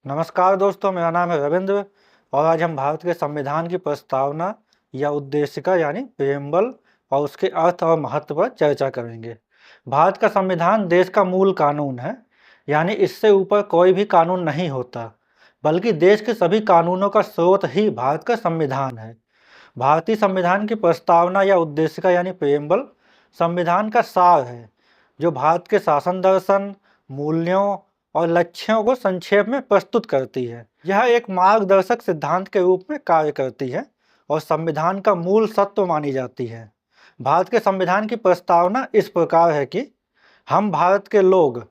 नमस्कार दोस्तों, मेरा नाम है रविंद्र और आज हम भारत के संविधान की प्रस्तावना या उद्देशिका यानी प्रेम्बल और उसके अर्थ और महत्व पर चर्चा करेंगे। भारत का संविधान देश का मूल कानून है, यानी इससे ऊपर कोई भी कानून नहीं होता, बल्कि देश के सभी कानूनों का स्रोत ही भारत का संविधान है। भारतीय संविधान की प्रस्तावना या उद्देशिका यानी प्रेम्बल संविधान का सार है, जो भारत के शासन दर्शन, मूल्यों और लक्ष्यों को संक्षेप में प्रस्तुत करती है। यह एक मार्गदर्शक सिद्धांत के रूप में कार्य करती है और संविधान का मूल सत्व मानी जाती है। भारत के संविधान की प्रस्तावना इस प्रकार है कि हम भारत के लोग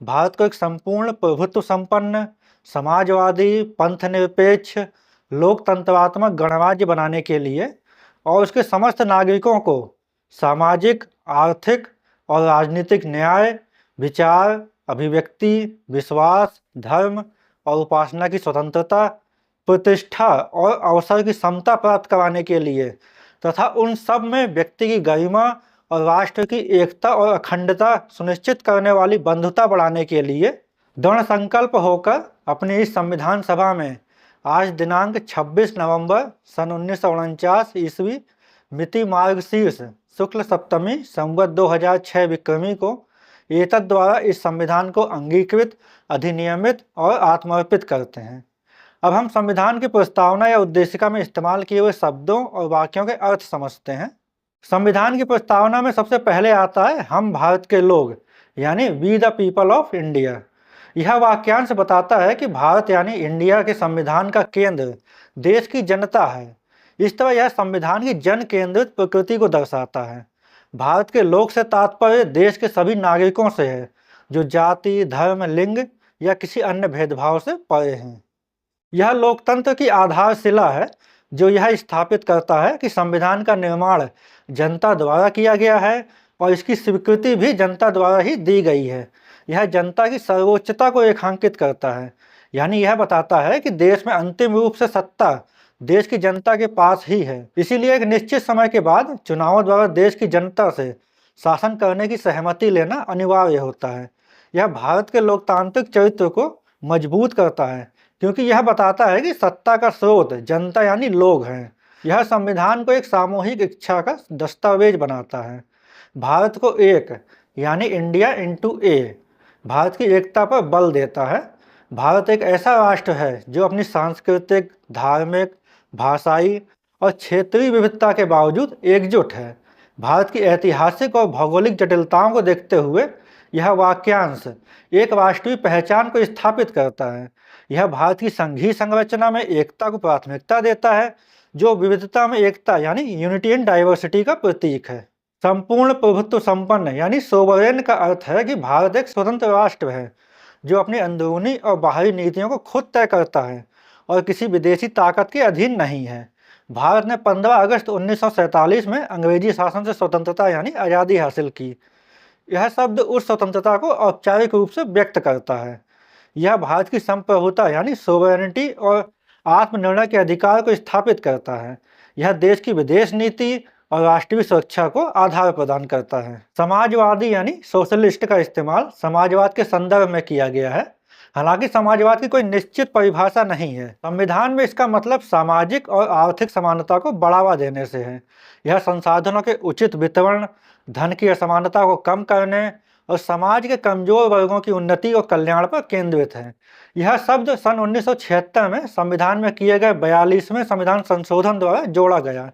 भारत को एक संपूर्ण प्रभुत्व संपन्न, समाजवादी, पंथनिरपेक्ष, लोकतंत्रात्मक गणराज्य बनाने के लिए और उसके समस्त नागरिकों को सामाजिक, आर्थिक और राजनीतिक न्याय, विचार, अभिव्यक्ति, विश्वास, धर्म और उपासना की स्वतंत्रता, प्रतिष्ठा और अवसर की समता प्राप्त कराने के लिए तथा उन सब में व्यक्ति की गरिमा और राष्ट्र की एकता और अखंडता सुनिश्चित करने वाली बंधुता बढ़ाने के लिए दृढ़ संकल्प होकर अपनी इस संविधान सभा में आज दिनांक 26 नवंबर सन 1949 ईस्वी मिति मार्गशीर्ष शुक्ल सप्तमी संवत 2006 विक्रमी को एतद द्वारा इस संविधान को अंगीकृत, अधिनियमित और आत्मर्पित करते हैं। अब हम संविधान की प्रस्तावना या उद्देशिका में इस्तेमाल किए हुए शब्दों और वाक्यों के अर्थ समझते हैं। संविधान की प्रस्तावना में सबसे पहले आता है हम भारत के लोग, यानी we the people of India. यह वाक्यांश बताता है कि भारत यानी इंडिया के संविधान का केंद्र देश की जनता है। इस तरह यह संविधान की जन केंद्रित प्रकृति को दर्शाता है। भारत के लोग से तात्पर्य देश के सभी नागरिकों से है, जो जाति, धर्म, लिंग या किसी अन्य भेदभाव से परे हैं। यह लोकतंत्र की आधारशिला है, जो यह स्थापित करता है कि संविधान का निर्माण जनता द्वारा किया गया है और इसकी स्वीकृति भी जनता द्वारा ही दी गई है। यह जनता की सर्वोच्चता को रेखांकित करता है, यानी यह बताता है कि देश में अंतिम रूप से सत्ता देश की जनता के पास ही है। इसीलिए एक निश्चित समय के बाद चुनावों द्वारा देश की जनता से शासन करने की सहमति लेना अनिवार्य होता है। यह भारत के लोकतांत्रिक चरित्र को मजबूत करता है, क्योंकि यह बताता है कि सत्ता का स्रोत जनता यानी लोग हैं। यह संविधान को एक सामूहिक इच्छा का दस्तावेज बनाता है। भारत को एक यानी इंडिया इनटू ए, भारत की एकता पर बल देता है। भारत एक ऐसा राष्ट्र है जो अपनी सांस्कृतिक, धार्मिक, भाषाई और क्षेत्रीय विविधता के बावजूद एकजुट है। भारत की ऐतिहासिक और भौगोलिक जटिलताओं को देखते हुए यह वाक्यांश एक राष्ट्रीय पहचान को स्थापित करता है। यह भारत की संघीय संरचना में एकता को प्राथमिकता देता है, जो विविधता में एकता यानी यूनिटी इन डाइवर्सिटी का प्रतीक है। संपूर्ण प्रभुत्व संपन्न यानी सोवरेन का अर्थ है कि भारत एक स्वतंत्र राष्ट्र है, जो अपनी अंदरूनी और बाहरी नीतियों को खुद तय करता है और किसी विदेशी ताकत के अधीन नहीं है। भारत ने 15 अगस्त 1947 में अंग्रेजी शासन से स्वतंत्रता यानी आज़ादी हासिल की। यह शब्द उस स्वतंत्रता को औपचारिक रूप से व्यक्त करता है। यह भारत की संप्रभुता यानी सोवरेनिटी और आत्मनिर्णय के अधिकार को स्थापित करता है। यह देश की विदेश नीति और राष्ट्रीय सुरक्षा को आधार प्रदान करता है। समाजवादी यानी सोशलिस्ट का इस्तेमाल समाजवाद के संदर्भ में किया गया है। हालांकि समाजवाद की कोई निश्चित परिभाषा नहीं है। संविधान में इसका मतलब सामाजिक और आर्थिक समानता को बढ़ावा देने से है। यह संसाधनों के उचित वितरण, धन की असमानता को कम करने और समाज के कमजोर वर्गों की उन्नति और कल्याण पर केंद्रित है। यह शब्द सन 1976 में संविधान में किए गए 42वें संविधान संशोधन द्वारा जोड़ा गया,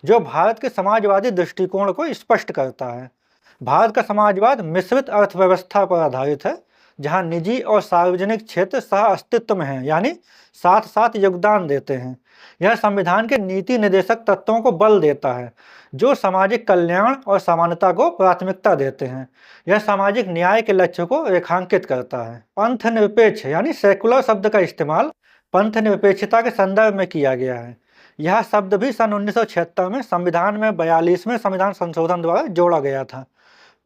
जो भारत के समाजवादी दृष्टिकोण को स्पष्ट करता है। भारत का समाजवाद मिश्रित अर्थव्यवस्था पर आधारित है, जहां निजी और सार्वजनिक क्षेत्र सह अस्तित्व में हैं, यानी साथ साथ योगदान देते हैं। यह संविधान के नीति निर्देशक तत्वों को बल देता है, जो सामाजिक कल्याण और समानता को प्राथमिकता देते हैं। यह सामाजिक न्याय के लक्ष्य को रेखांकित करता है। पंथ निरपेक्ष यानी सेकुलर शब्द का इस्तेमाल पंथ निरपेक्षता के संदर्भ में किया गया है। यह शब्द भी सन 1976 में संविधान में 42वें संविधान संशोधन द्वारा जोड़ा गया था।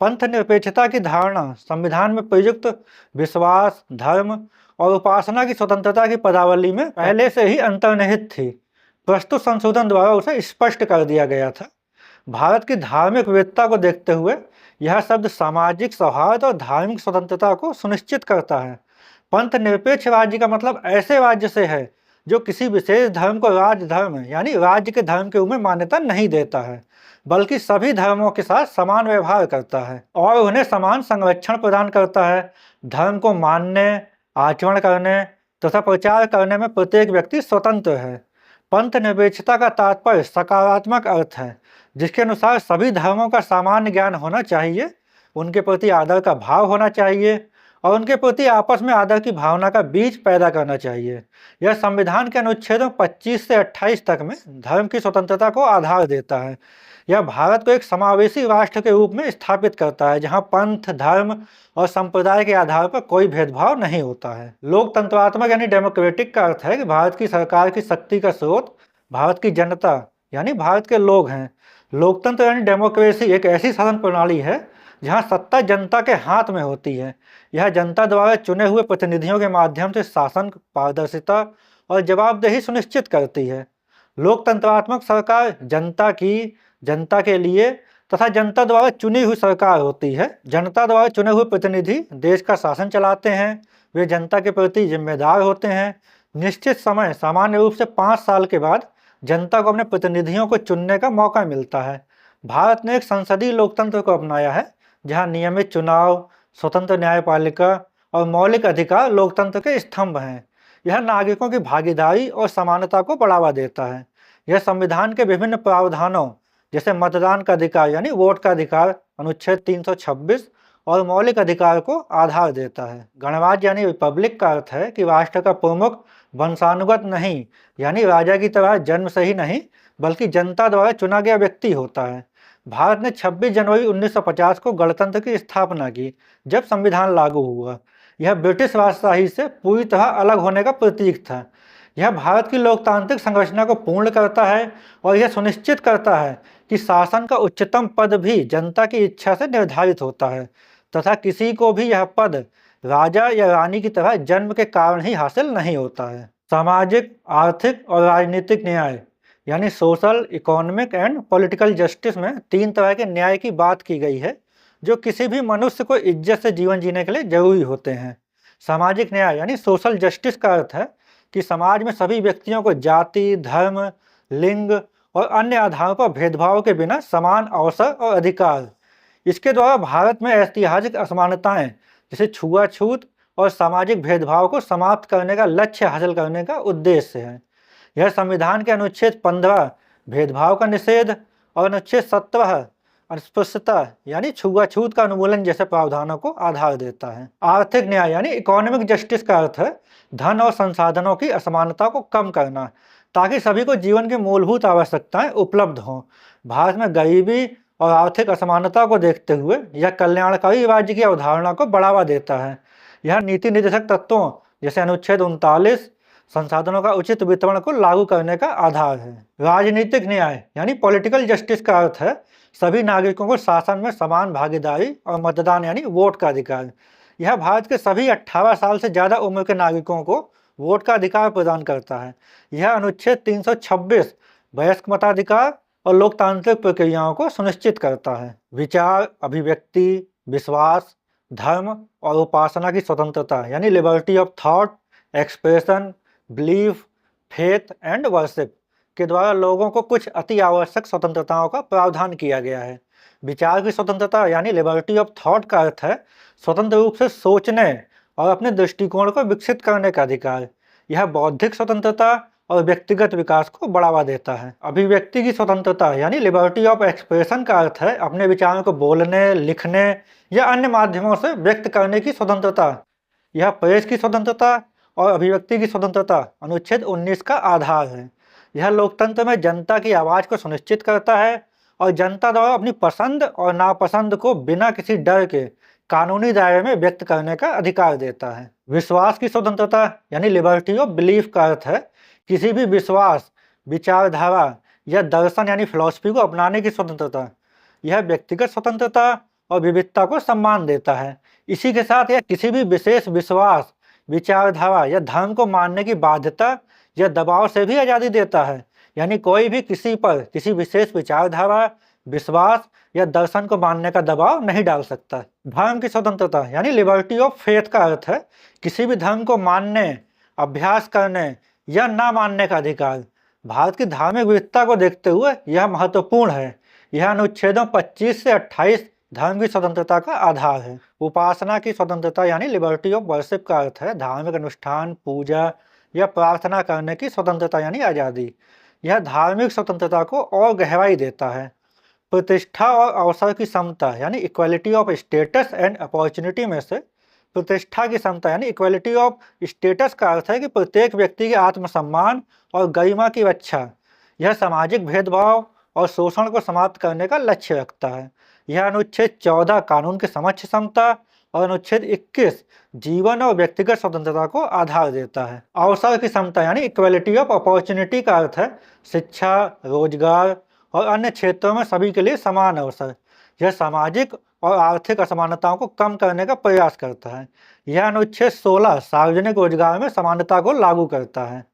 पंथ निरपेक्षता की धारणा संविधान में प्रयुक्त विश्वास, धर्म और उपासना की स्वतंत्रता की पदावली में पहले से ही अंतर्निहित थी। प्रस्तुत संशोधन द्वारा उसे स्पष्ट कर दिया गया था। भारत की धार्मिक विविधता को देखते हुए यह शब्द सामाजिक सौहार्द और धार्मिक स्वतंत्रता को सुनिश्चित करता है। पंथ निरपेक्ष राज्य का मतलब ऐसे राज्य से है जो किसी विशेष धर्म को राज धर्म यानी राज्य के धर्म के रूप में मान्यता नहीं देता है, बल्कि सभी धर्मों के साथ समान व्यवहार करता है और उन्हें समान संरक्षण प्रदान करता है। धर्म को मानने, आचरण करने तथा प्रचार करने में प्रत्येक व्यक्ति स्वतंत्र है। पंथ निरपेक्षता का तात्पर्य सकारात्मक अर्थ है, जिसके अनुसार सभी धर्मों का सामान्य ज्ञान होना चाहिए, उनके प्रति आदर का भाव होना चाहिए और उनके प्रति आपस में आदर की भावना का बीज पैदा करना चाहिए। यह संविधान के अनुच्छेदों 25 से 28 तक में धर्म की स्वतंत्रता को आधार देता है। यह भारत को एक समावेशी राष्ट्र के रूप में स्थापित करता है, जहां पंथ, धर्म और संप्रदाय के आधार पर कोई भेदभाव नहीं होता है। लोकतंत्रात्मक यानी डेमोक्रेटिक का अर्थ है कि भारत की सरकार की शक्ति का स्रोत भारत की जनता यानी भारत के लोग हैं। लोकतंत्र यानी डेमोक्रेसी एक ऐसी शासन प्रणाली है जहां सत्ता जनता के हाथ में होती है। यह जनता द्वारा चुने हुए प्रतिनिधियों के माध्यम से शासन, पारदर्शिता और जवाबदेही सुनिश्चित करती है। लोकतंत्रात्मक सरकार जनता के लिए तथा जनता द्वारा चुनी हुई सरकार होती है। जनता द्वारा चुने हुए प्रतिनिधि देश का शासन चलाते हैं। वे जनता के प्रति जिम्मेदार होते हैं। निश्चित समय, सामान्य रूप से 5 साल के बाद जनता को अपने प्रतिनिधियों को चुनने का मौका मिलता है। भारत ने एक संसदीय लोकतंत्र को अपनाया है, जहां नियमित चुनाव, स्वतंत्र न्यायपालिका और मौलिक अधिकार लोकतंत्र के स्तंभ हैं। यह नागरिकों की भागीदारी और समानता को बढ़ावा देता है। यह संविधान के विभिन्न प्रावधानों जैसे मतदान का अधिकार यानी वोट का अधिकार अनुच्छेद 326 और मौलिक अधिकार को आधार देता है। गणराज्य यानी रिपब्लिक का अर्थ है कि राष्ट्र का प्रमुख वंशानुगत नहीं यानी राजा की तरह जन्म से ही नहीं, बल्कि जनता द्वारा चुना गया व्यक्ति होता है। भारत ने 26 जनवरी 1950 को गणतंत्र की स्थापना की, जब संविधान लागू हुआ। यह ब्रिटिश राजशाही से पूरी तरह अलग होने का प्रतीक था। यह भारत की लोकतांत्रिक संरचना को पूर्ण करता है और यह सुनिश्चित करता है कि शासन का उच्चतम पद भी जनता की इच्छा से निर्धारित होता है तथा किसी को भी यह पद राजा या रानी की तरह जन्म के कारण ही हासिल नहीं होता है। सामाजिक, आर्थिक और राजनीतिक न्याय यानी social, economic and political justice में 3 तरह के न्याय की बात की गई है, जो किसी भी मनुष्य को इज्जत से जीवन जीने के लिए जरूरी होते हैं। सामाजिक न्याय यानी सोशल जस्टिस का अर्थ है कि समाज में सभी व्यक्तियों को जाति, धर्म, लिंग और अन्य आधारों पर भेदभाव के बिना समान अवसर और अधिकार। इसके द्वारा भारत में ऐतिहासिक असमानताएं जैसे छुआछूत और सामाजिक भेदभाव को समाप्त करने का लक्ष्य हासिल करने का उद्देश्य है। यह संविधान के अनुच्छेद 15 भेदभाव का निषेध और अनुच्छेद 17 अस्पृश्यता यानी छुआछूत का उन्मूलन जैसे प्रावधानों को आधार देता है। आर्थिक न्याय यानी इकोनॉमिक जस्टिस का अर्थ है धन और संसाधनों की असमानता को कम करना, ताकि सभी को जीवन की मूलभूत आवश्यकताएं उपलब्ध हों। भारत में गरीबी और आर्थिक असमानता को देखते हुए यह कल्याणकारी राज्य की अवधारणा को बढ़ावा देता है। यह नीति निर्देशक तत्वों जैसे अनुच्छेद 39 संसाधनों का उचित वितरण को लागू करने का आधार है। राजनीतिक न्याय यानी पॉलिटिकल जस्टिस का अर्थ है सभी नागरिकों को शासन में समान भागीदारी और मतदान यानी वोट का अधिकार। यह भारत के सभी 18 साल से ज़्यादा उम्र के नागरिकों को वोट का अधिकार प्रदान करता है। यह अनुच्छेद 326 वयस्क मताधिकार और लोकतांत्रिक प्रक्रियाओं को सुनिश्चित करता है। विचार, अभिव्यक्ति, विश्वास, धर्म और उपासना की स्वतंत्रता यानी liberty of thought, expression, belief, faith and worship के द्वारा लोगों को कुछ अति आवश्यक स्वतंत्रताओं का प्रावधान किया गया है। विचार की स्वतंत्रता यानी लिबर्टी ऑफ थॉट का अर्थ है स्वतंत्र रूप से सोचने और अपने दृष्टिकोण को विकसित करने का अधिकार। यह बौद्धिक स्वतंत्रता और व्यक्तिगत विकास को बढ़ावा देता है। अभिव्यक्ति की स्वतंत्रता यानी लिबर्टी ऑफ एक्सप्रेशन का अर्थ है अपने विचारों को बोलने, लिखने या अन्य माध्यमों से व्यक्त करने की स्वतंत्रता। यह प्रेस की स्वतंत्रता और अभिव्यक्ति की स्वतंत्रता अनुच्छेद 19 का आधार है। यह लोकतंत्र में जनता की आवाज़ को सुनिश्चित करता है और जनता द्वारा अपनी पसंद और नापसंद को बिना किसी डर के कानूनी दायरे में व्यक्त करने का अधिकार देता है। विश्वास की स्वतंत्रता यानी लिबर्टी ऑफ बिलीफ का अर्थ है किसी भी विश्वास, विचारधारा या दर्शन यानी फिलॉसफी को अपनाने की स्वतंत्रता। यह व्यक्तिगत स्वतंत्रता और विविधता को सम्मान देता है। इसी के साथ यह किसी भी विशेष विश्वास, विचारधारा या धर्म को मानने की बाध्यता या दबाव से भी आज़ादी देता है। यानी कोई भी किसी पर किसी विशेष विचारधारा, विश्वास या दर्शन को मानने का दबाव नहीं डाल सकता। धर्म की स्वतंत्रता यानी लिबर्टी ऑफ फेथ का अर्थ है किसी भी धर्म को मानने, अभ्यास करने या ना मानने का अधिकार। भारत की धार्मिक विविधता को देखते हुए यह महत्वपूर्ण है। यह अनुच्छेदों 25 से 28 धर्म की स्वतंत्रता का आधार है। उपासना की स्वतंत्रता यानी लिबर्टी ऑफ वर्शिप का अर्थ है धार्मिक अनुष्ठान, पूजा या प्रार्थना करने की स्वतंत्रता यानी आज़ादी। यह धार्मिक स्वतंत्रता को और गहराई देता है। प्रतिष्ठा और अवसर की समता यानी equality of status and opportunity में से प्रतिष्ठा की समता यानी इक्वालिटी ऑफ स्टेटस का अर्थ है कि प्रत्येक व्यक्ति के आत्मसम्मान और गरिमा की रक्षा। यह सामाजिक भेदभाव और शोषण को समाप्त करने का लक्ष्य रखता है। यह अनुच्छेद 14 कानून के समक्ष समता और अनुच्छेद 21 जीवन और व्यक्तिगत स्वतंत्रता को आधार देता है। अवसर की समता यानी इक्वालिटी ऑफ अपॉर्चुनिटी का अर्थ है शिक्षा, रोजगार और अन्य क्षेत्रों में सभी के लिए समान अवसर। यह सामाजिक और आर्थिक असमानताओं को कम करने का प्रयास करता है। यह अनुच्छेद 16 सार्वजनिक रोजगार में समानता को लागू करता है।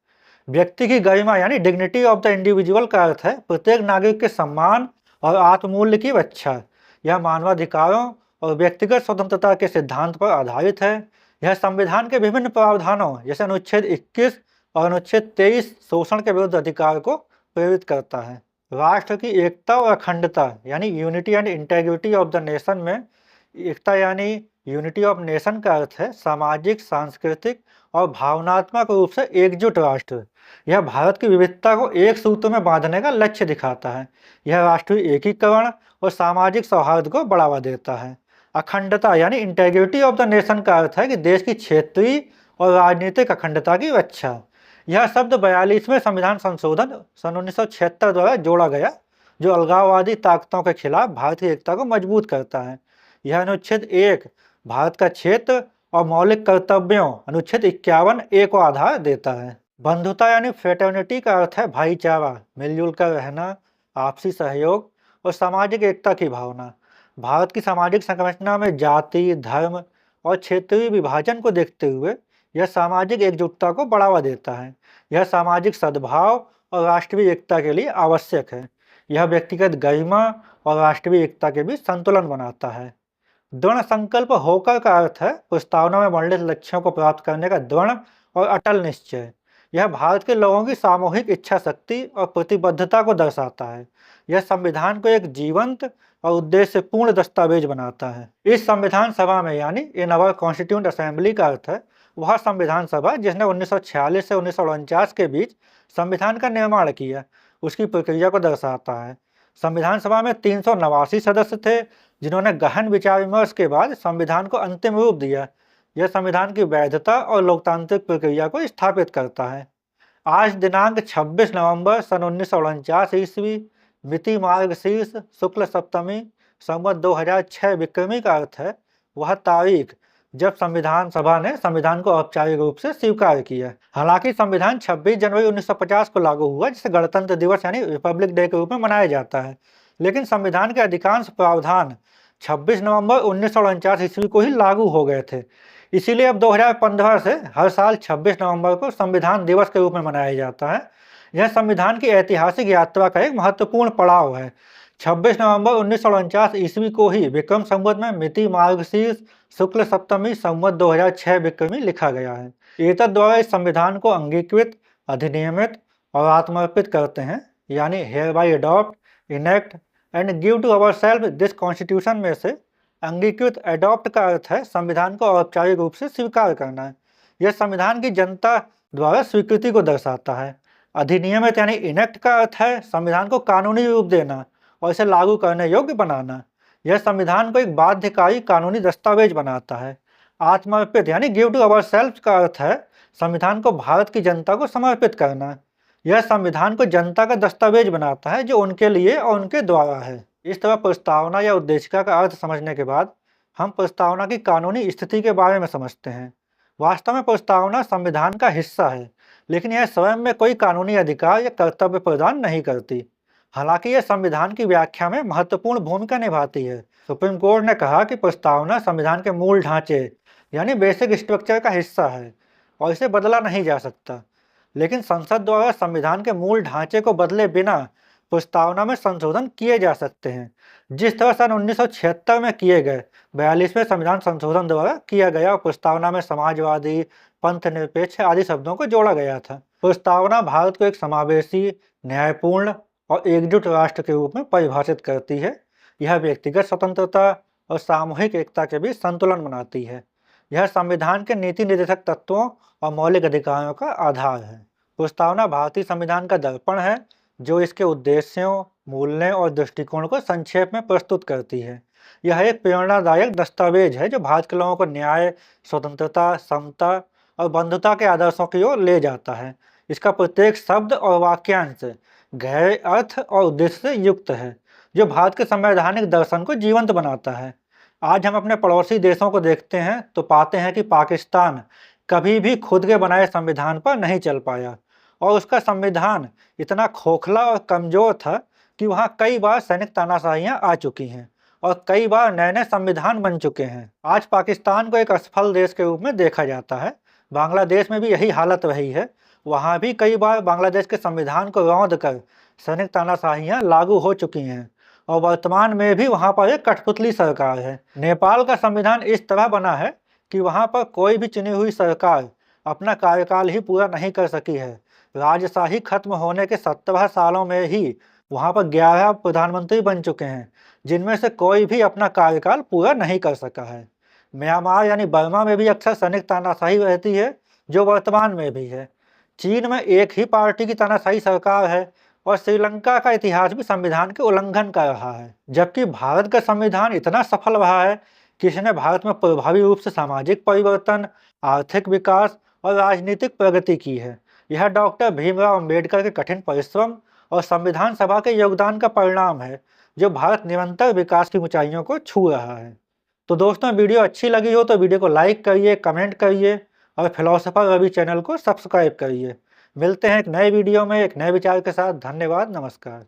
व्यक्ति की गरिमा यानी डिग्निटी ऑफ द इंडिविजुअल का अर्थ है प्रत्येक नागरिक के सम्मान और आत्ममूल्य की रक्षा। यह मानवाधिकारों और व्यक्तिगत स्वतंत्रता के सिद्धांत पर आधारित है। यह संविधान के विभिन्न प्रावधानों जैसे अनुच्छेद 21 और अनुच्छेद 23 शोषण के विरुद्ध अधिकार को प्रेरित करता है। राष्ट्र की एकता और अखंडता यानी unity and integrity of the nation में एकता यानी यूनिटी ऑफ नेशन का अर्थ है सामाजिक, सांस्कृतिक और भावनात्मक रूप से एकजुट राष्ट्र। यह भारत की विविधता को एक सूत्र में बांधने का लक्ष्य दिखाता है। यह राष्ट्रीय एकीकरण और सामाजिक सौहार्द को बढ़ावा देता है। अखंडता यानी इंटेग्रिटी ऑफ द नेशन का अर्थ है कि देश की क्षेत्रीय और राजनीतिक अखंडता की रक्षा। यह शब्द 42वें संविधान संशोधन सन 1976 द्वारा जोड़ा गया जो अलगाववादी ताकतों के खिलाफ भारतीय एकता को मजबूत करता है। यह अनुच्छेद 1 भारत का क्षेत्र और मौलिक कर्तव्यों अनुच्छेद 51A को आधार देता है। बंधुता यानी फ्रेटर्निटी का अर्थ है भाईचारा, मिलजुल कर रहना, आपसी सहयोग और सामाजिक एकता की भावना। भारत की सामाजिक संरचना में जाति, धर्म और क्षेत्रीय विभाजन को देखते हुए यह सामाजिक एकजुटता को बढ़ावा देता है। यह सामाजिक सद्भाव और राष्ट्रीय एकता के लिए आवश्यक है। यह व्यक्तिगत गरिमा और राष्ट्रीय एकता के बीच संतुलन बनाता है। दृढ़ संकल्प होकर का अर्थ है प्रस्तावना में वर्णित लक्ष्यों को प्राप्त करने का दृढ़ और अटल निश्चय। यह भारत के लोगों की सामूहिक इच्छा शक्ति और प्रतिबद्धता को दर्शाता है। यह संविधान को एक जीवंत और उद्देश्यपूर्ण दस्तावेज बनाता है। इस संविधान सभा में यानी इन अवर कॉन्स्टिट्यूंट असेंबली का अर्थ है वह संविधान सभा जिसने 1946 से 1949 के बीच संविधान का निर्माण किया, उसकी प्रक्रिया को दर्शाता है। संविधान सभा में 389 सदस्य थे जिन्होंने गहन विचार विमर्श के बाद संविधान को अंतिम रूप दिया। यह संविधान की वैधता और लोकतांत्रिक प्रक्रिया को स्थापित करता है। आज दिनांक 26 नवंबर सन 1949 ईस्वी, मिति मार्गशीर्ष शुक्ल सप्तमी, संवत 2006 विक्रमी का अर्थ है वह तारीख जब संविधान सभा ने संविधान को औपचारिक रूप से स्वीकार किया। हालांकि संविधान 26 जनवरी 1950 को लागू हुआ जिसे गणतंत्र दिवस यानी रिपब्लिक डे के रूप में मनाया जाता है, लेकिन संविधान के अधिकांश प्रावधान 26 नवंबर 1949 ईस्वी को ही लागू हो गए थे। इसीलिए अब 2015 से हर साल 26 नवंबर को संविधान दिवस के रूप में मनाया जाता है। यह संविधान की ऐतिहासिक यात्रा का एक महत्वपूर्ण पड़ाव है। 26 नवंबर 1949 ईस्वी को ही विक्रम संवत में मिति मार्गशीर्ष शुक्ल सप्तमी संवत 2006 विक्रमी लिखा गया है। एतद द्वारा इस संविधान को अंगीकृत, अधिनियमित और आत्मर्पित करते हैं, यानी hereby adopt, enact and give to ourself this constitution में से अंगीकृत अडॉप्ट का अर्थ है संविधान को औपचारिक रूप से स्वीकार करना। यह संविधान की जनता द्वारा स्वीकृति को दर्शाता है। अधिनियमित यानी इनेक्ट का अर्थ है संविधान को कानूनी रूप देना और इसे लागू करने योग्य बनाना। यह संविधान को एक बाध्यकारी कानूनी दस्तावेज बनाता है। आत्मर्पित यानी गिव टू अवरसेल्फ का अर्थ है संविधान को भारत की जनता को समर्पित करना। यह संविधान को जनता का दस्तावेज बनाता है जो उनके लिए और उनके द्वारा है। इस तरह प्रस्तावना या उद्देशिका का अर्थ समझने के बाद हम प्रस्तावना की कानूनी स्थिति के बारे में समझते हैं। वास्तव में प्रस्तावना संविधान का हिस्सा है, लेकिन यह स्वयं में कोई कानूनी अधिकार या कर्तव्य प्रदान नहीं करती। हालांकि यह संविधान की व्याख्या में महत्वपूर्ण भूमिका निभाती है। सुप्रीम कोर्ट ने कहा कि प्रस्तावना संविधान के मूल ढांचे यानी बेसिक स्ट्रक्चर का हिस्सा है और इसे बदला नहीं जा सकता। लेकिन संसद द्वारा संविधान के मूल ढांचे को बदले बिना प्रस्तावना में संशोधन किए जा सकते हैं, जिस तरह सन 1976 में किए गए 42वें संविधान संशोधन द्वारा किया गया और प्रस्तावना में समाजवादी, पंथनिरपेक्ष आदि शब्दों को जोड़ा गया था। प्रस्तावना भारत को एक समावेशी, न्यायपूर्ण और एकजुट राष्ट्र के रूप में परिभाषित करती है। यह व्यक्तिगत स्वतंत्रता और सामूहिक एकता के बीच संतुलन बनाती है। यह संविधान के नीति निर्देशक तत्वों और मौलिक अधिकारों का आधार है। प्रस्तावना भारतीय संविधान का दर्पण है, जो इसके उद्देश्यों, मूल्यों और दृष्टिकोण को संक्षेप में प्रस्तुत करती है। यह एक प्रेरणादायक दस्तावेज है जो भारत के लोगों को न्याय, स्वतंत्रता, समता और बंधुता के आदर्शों की ओर ले जाता है। इसका प्रत्येक शब्द और वाक्यांश गहरे अर्थ और उद्देश्य से युक्त है, जो भारत के संवैधानिक दर्शन को जीवंत बनाता है। आज हम अपने पड़ोसी देशों को देखते हैं तो पाते हैं कि पाकिस्तान कभी भी खुद के बनाए संविधान पर नहीं चल पाया और उसका संविधान इतना खोखला और कमजोर था कि वहाँ कई बार सैनिक तानाशाहियाँ आ चुकी हैं और कई बार नए नए संविधान बन चुके हैं। आज पाकिस्तान को एक असफल देश के रूप में देखा जाता है। बांग्लादेश में भी यही हालत रही है। वहाँ भी कई बार बांग्लादेश के संविधान को रौंद कर सैनिक तानाशाहियाँ लागू हो चुकी हैं और वर्तमान में भी वहाँ पर एक कठपुतली सरकार है। नेपाल का संविधान इस तरह बना है कि वहाँ पर कोई भी चुनी हुई सरकार अपना कार्यकाल ही पूरा नहीं कर सकी है। राजशाही खत्म होने के 17 सालों में ही वहाँ पर 11 प्रधानमंत्री बन चुके हैं, जिनमें से कोई भी अपना कार्यकाल पूरा नहीं कर सका है। म्यांमार यानी बर्मा में भी अक्सर सैनिक तानाशाही रहती है, जो वर्तमान में भी है। चीन में एक ही पार्टी की तानाशाही सरकार है और श्रीलंका का इतिहास भी संविधान के उल्लंघन का रहा है। जबकि भारत का संविधान इतना सफल रहा है कि इसने भारत में प्रभावी रूप से सामाजिक परिवर्तन, आर्थिक विकास और राजनीतिक प्रगति की है। यह डॉक्टर भीमराव अम्बेडकर के कठिन परिश्रम और संविधान सभा के योगदान का परिणाम है, जो भारत निरंतर विकास की ऊंचाइयों को छू रहा है। तो दोस्तों, वीडियो अच्छी लगी हो तो वीडियो को लाइक करिए, कमेंट करिए और फिलोसोफर रवि चैनल को सब्सक्राइब करिए। मिलते हैं एक नए वीडियो में एक नए विचार के साथ। धन्यवाद, नमस्कार।